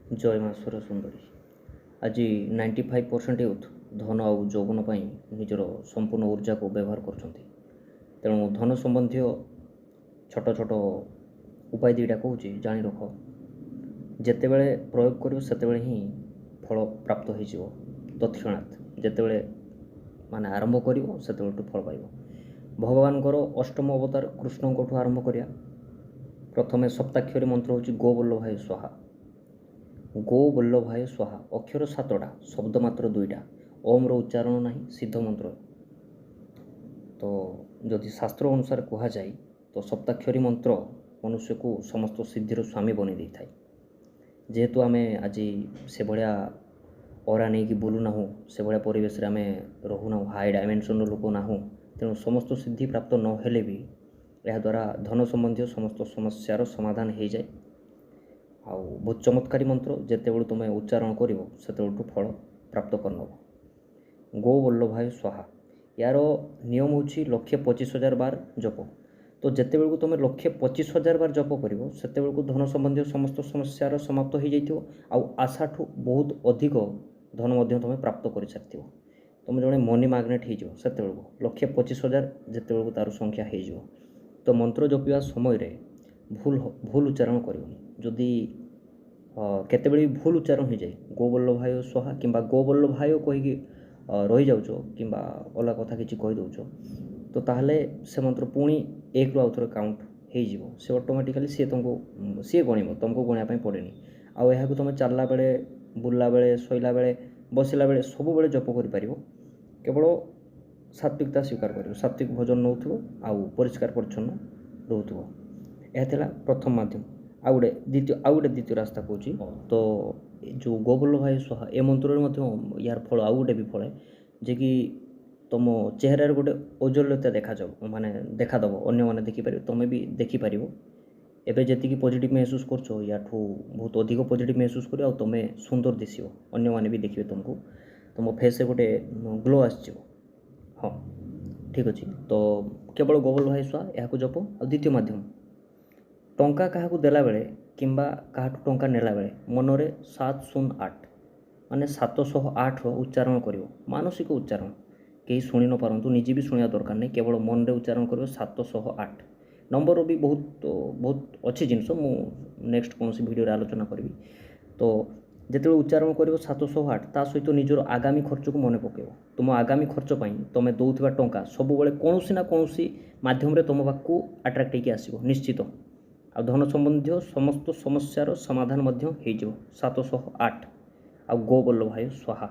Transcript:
जय माँ सुर सुंदरी। आज 95% यूथ धन आ यौवन पर निजर संपूर्ण ऊर्जा को व्यवहार कर तेणु धन संबंधी छोट छोट उपाय दुईटा कहूँ जाणी रख जिते बड़े प्रयोग कर ही फल प्राप्त हो तत्क्षणात जिते माने आरंभ कर फल पाइब। भगवान अष्टम अवतार कृष्ण को आरंभ करिया। प्रथमे सप्ताक्षरी मंत्र हूँ गो वल्लभाय स्वाहा। गो वल्लभाय स्वाहा अक्षर 7टा शब्द मात्र 2टा ओम रो उच्चारण नहीं सिद्ध मंत्र। तो जदि शास्त्र अनुसार कह जाए तो सप्ताक्षरी मंत्र मनुष्य को समस्त सिद्धिर स्वामी बनी दे थाए। जेहेतु आम आज से भाया ओरा नहीं कि बुलूना से भाया परिवेश आम रोना हाई डायमेंशन लोक ना तेणु समस्त सिद्धि प्राप्त नहेले भी यह द्वारा धन संबंधी समस्त समस्यार समाधान हो जाए। आउ बहुत चमत्कारी मंत्र जिते बड़ू तुम उच्चारण कर फल प्राप्त कर नब। गो वल्लभाय स्वाहा यार नियम हूँ 1,25,000 बार जप। तो जिते बेलू तुम 1,25,000 बार जप कर से धन संबंधी समस्त समस्यार समाप्त हो जाइए। आउ आशा ठू बहुत अधिक धन तुम प्राप्त कर सारी तुम जड़े मनी मैग्नेट हो 1,25,000 जिते बेलू तार संख्या हो। तो मंत्र जपिवा समय भूल उच्चारण करनी। जदि केतेबेले भूल उच्चारण हो जाए गो वल्लभाय स्वाहा कि गो वल्लभाय कहीकि रही जाऊच कि अलग कथा किसी कहीदौ तो ताहले से मंत्र पुणी 1 रु आउ थे काउंट हो से ऑटोमेटिकली सी तुमको सी गणिब तुमको गणिया पड़ेनि। आउ यह तुम चलला बेले बुलला बेले शोला बेले बसला बेले सब बेले जप कर केवल सात्विकता स्वीकार कर सात्विक भोजन नौ आउ परिष्कार परिच्छन्न रोथो। यह प्रथम माध्यम। आउ गोटे द्वितीय रास्ता कहूँ तो जो गो वल्लभाय स्वाहा ए मंत्र यार फल आउ गोटे भी फल जे कि तुम चेहरार गोटे औज्ज्वल्यता देखा जाओ माने देखादेव अन्य मैंने देखिपार तुम भी देखिपार एवं जी पॉजिटिव महसूस कर या बहुत अधिक पॉजिटिव महसूस कर तुम सुंदर दिशो अन्य मैंने भी देखिए तुमको तुम फेस गोटे ग्लो आस। हाँ ठीक अच्छे। तो केवल गो वल्लभाय स्वाहा यहाँ जप। आ द्वितीय माध्यम टंका क्या देला बेले किंबा क्या टंका नेला बेले मनरे 708 माने 708 उच्चारण कर मानसिक उच्चारण कहीं शुणी न पारतु निजे भी शुणा दरकार नहीं केवल मन रे उच्चारण कर 708 नंबर भी बहुत बहुत अच्छी जिनस मु नेक्स्ट कौन वीडियो आलोचना करी। तो जिते उच्चारण कर 708 ता सहित निजर आगामी खर्च को मन पकेब। तुम आगामी खर्च तुम दौरा टंका सब कौन ना कौन मध्यम तुम पाक आट्राक्ट होकर आसो निश्चित। आ धन संबंधी समस्त समस्यार समाधान हो 708 आ गो वल्लभाय स्वाहा।